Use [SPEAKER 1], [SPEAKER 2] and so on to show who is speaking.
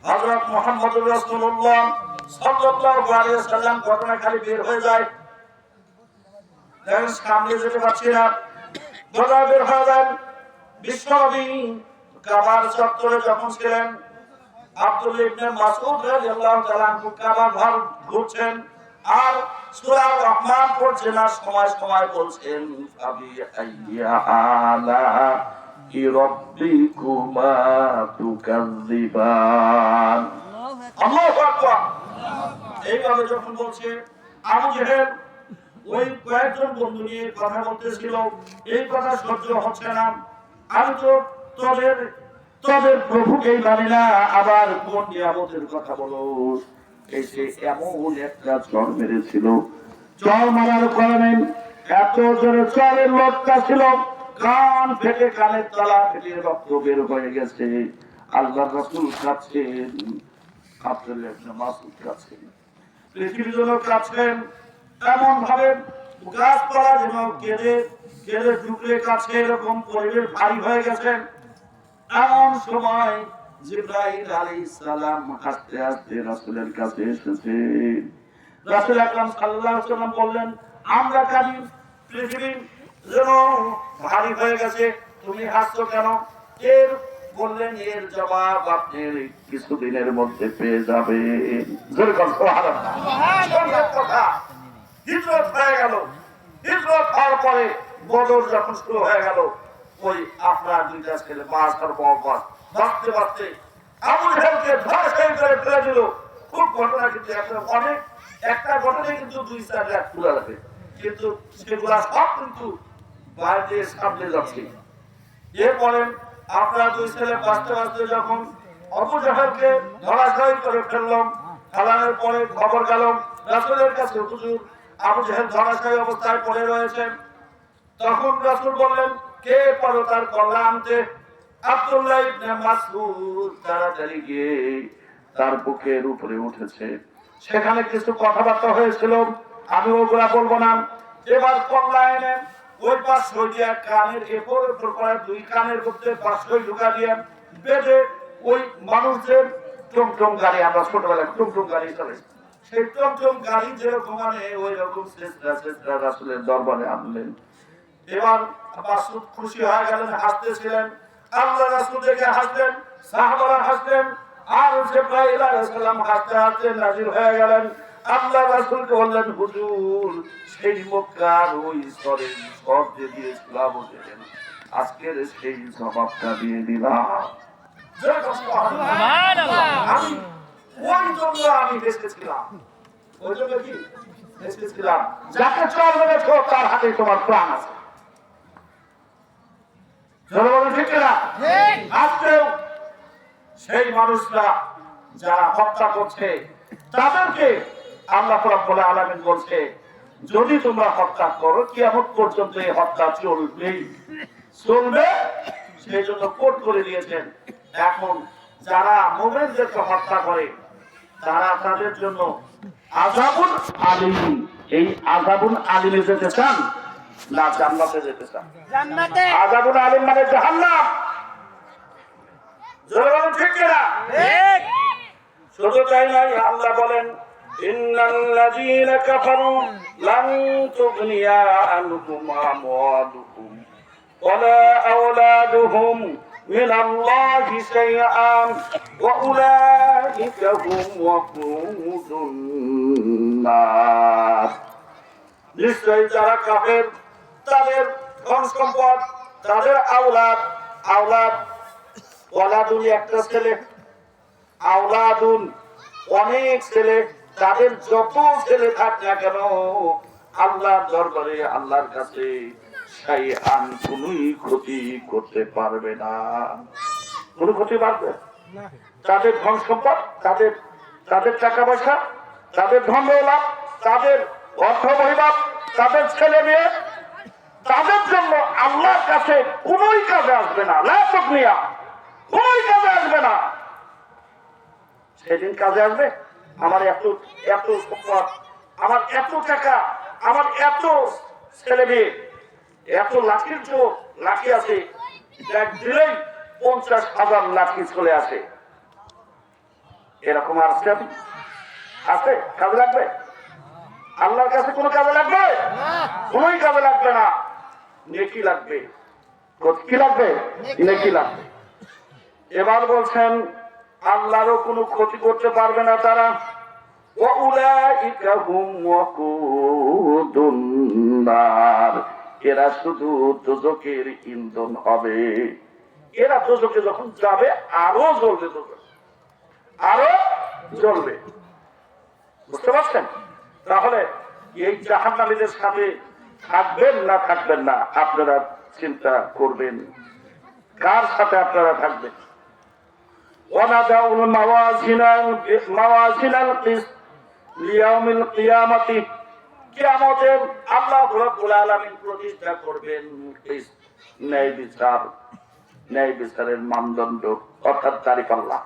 [SPEAKER 1] হযরত মুহাম্মদুর রাসূলুল্লাহ সাল্লাল্লাহু আলাইহি ওয়াসাল্লাম ঘটনাখালি বের হয়ে যায়, দেখেন সামনে যেতে পারছি না, ঘটনা বের হয়ে যায়। বিশ্বনবী কাবার চত্বরে যখন ছিলেন, আব্দুল্লাহ ইবনে মাসউদ রাদিয়াল্লাহু তাআলা কাবার ঘর ঘুরছেন আর সূরা রহমান পড়ছেন আর সময় সময় বলছেন আবি আইয়া আলা রাব্বিকুমা তুকাযিবান। আল্লাহু আকবার। এইভাবে যখন বলছে, আবু জেহেল ওই কয়েকজন বন্ধু নিয়ে কথা বলতেছিল, এই কথা সহ্য হচ্ছে না, আমি তো তোদের তোদের প্রভুকেই মানি না, আবার কোন নিয়ামতের কথা বলো। এই যে এমন একটা চর মেরেছিল, চর মারার কারণে এত জোরে চরের লোকটা ছিল, কান ফেটে কানের তলা ফেটে রক্ত বের হয়ে গেছে। আল্লাহর রাসূল কাঁদছেন, আব্দুল্লাহ ইবনে মাসউদ কাঁদছেন, পৃথিবীর জন্য কাঁদছেন, এমন ভাবে গাছপালা যেন কেঁদে কেঁদে টুকরে কাছে, এরকম পরিবেশ ভারী হয়ে গেছে। এমন সময় জিবরাইল আলাইহিস সালাম হাসতে হাসতে রাসূলের কাছে এসেছে। রাসূল আকরাম সাল্লাল্লাহু আলাইহি ওয়াসাল্লাম বললেন, আমরা কাঁদি, পৃথিবী যেন ভারী হয়ে গেছে, তুমি হাসছো কেন? এর বললেন, এর জবাব আপনি কিছুদিনের মধ্যে পেয়ে যাবেন। জোরে বল সুবহানাল্লাহ। সুবহানাল্লাহ। কথা হিজরত হয়ে গেল, হিজরত হওয়ার পরে বদর যখন শুরু হয়ে গেল, ওই আপনার দুইটা ছেলে মাছ আর বকবাস বাঁচতে বাঁচতে আবু জেহেলকে ধরাশায়ী করে ফেলে দিল। খুব ঘটনা, কিন্তু একটা ঘটনায় কিন্তু দুই চার লাখ পুরা লাগে, কিন্তু সেগুলা সব কিন্তু বাইরে সামনে যাচ্ছে। এরপরে আপনার দুই ছেলে বাঁচতে বাঁচতে যখন আবু জেহেলকে ধরাশায়ী করে ফেললাম, ফেলানোর পরে খবর গেল রাসূলের কাছে, হুজুর আবু জেহেল ধরাশায়ী অবস্থায় পড়ে রয়েছে। তখন রাসূল বললেন, কে পারো তার কল্যাণ আনতে? আব্দুল্লাহ ইবনে মাসউদ তাড়াতাড়ি গিয়ে তার বুকের উপরে উঠেছে। সেখানে কিছু কথাবার্তা হয়েছিল, আমি ওগুলা বলবো না। এবার কল্যাণ এনে ওই পাশ দিয়ে কানের এপর ওপর করে দুই কানের মধ্যে পাঁচশই ঢুকা দিয়ে বেঁধে ওই মানুষদের টুমটুম গাড়ি, আমরা ছোটবেলায় টুমটুম গাড়ি চলে, সেই টুমটুম গাড়ি যেরকম মানে ওই রকম শেষরা রাসূলের দরবারে আনলেন। এবার মাসউদ খুশি হয়ে গেলেন, হাসতেছিলেন, আল্লাহ রাসূল দেখে হাসলেন, সাহাবারা হাসলেন, আর জিবরাইল আলাইহিস সালাম হাসতে হাসতে নাজির হয়ে গেলেন। আল্লাহ রাসূলকে বললেন, হুজুর সেই মক্কার ওই স্তরের সব যে দিয়েছিলাম বলেন, আজকের সেই জবাবটা দিয়ে দিলাম। সুবহানাল্লাহ। আমি ওই জন্য আমি বেঁচেছিলাম, ওই জন্য কি বেঁচেছিলাম, যাকে চল মেরেছো তার হাতে তোমার প্রাণ আছে। আজকেও সেই মানুষরা যারা হত্যা করছে তাদেরকে আল্লাহ রাব্বুল আলামিন বলছে, যদি তোমরা হত্যা করো কিয়ামত পর্যন্ত এই হত্যা চলবে। সেই জন্য কোট করে দিয়েছেন। এখন যারা মুমিনদেরকে হত্যা করে তারা তাদের জন্য আযাবুন আলীম, এই আযাবুন আলীমে যেতে চান না জান্নাতে যেতে চান? জান্নাতে। আযাবুল আলীম মানে জাহান্নাম। জোরে বলেন ঠিক কি না? ঠিক। শুধু তাই নয়, আল্লাহ বলেন, ইন্নাল্লাযীনা কাফারু লান তুগনিয়া আনহুম আমওয়ালুহুম ওয়ালা আওলাদুহুম মিনাল্লাহি শাইআন ওয়া উলাইকা হুম ওয়াকুদুন নার। নিশ্চয়ই যারা কাফের, তাদের ধন সম্পদ, তাদের আওলাদ ওয়ালাদুন একটা ছেলে, আওলাদুন অনেক ছেলে, তাদের যত ছেলে থাক না কেন আল্লাহর দরবারে আল্লাহর কাছে শাইআন কোনই ক্ষতি করতে পারবে না, কোনো ক্ষতি পারবে না। তাদের ধন সম্পদ, তাদের টাকা পয়সা, তাদের ধন দৌলত, তাদের অর্থ বহির্ভূত, তাদের ছেলে মেয়ে, তাদের জন্য আল্লাহর কাছে কোনই কাজে আসবে না। লা তুগনিয়া, কোনই কাজে আসবে না। সেদিন কাজে আসবে আমার এত সম্পদ, আমার এত টাকা, আমার এত ছেলে মেয়ে, এত লাঠির জোর, লাঠি আছে, দিলেই 50,000 লাঠি চলে আসে। এরকম আসছেন? আছে? কাজে লাগবে? আল্লাহর কাছে কোনো কাজে লাগবে? কোনোই কাজে লাগবে না, নেকি লাগবে। কি লাগবে? নেকি লাগবে। এবার বলছেন আল্লাহরও কোনো ক্ষতি করতে পারবে না তারা। এরা শুধু দোজখের ইন্ধন হবে। এরা দোজখে যখন যাবে আরো জ্বলবে, আরো জ্বলবে। বুঝতে পারছেন? তাহলে এই জাহান্নামীদের সাথে থাকবেন না থাকবেন না, আপনারা চিন্তা করবেন কার সাথে আপনারা থাকবেন। ওয়ানাদাউল মাওয়াজিনাল কিসত লিয়াউমিল কিয়ামাতি, কিয়ামতে আল্লাহ রাব্বুল আলামিন প্রতিষ্ঠা করবেন ন্যায় বিচার, ন্যায় বিচারের মানদণ্ড অর্থাৎ দাঁড়িপাল্লা।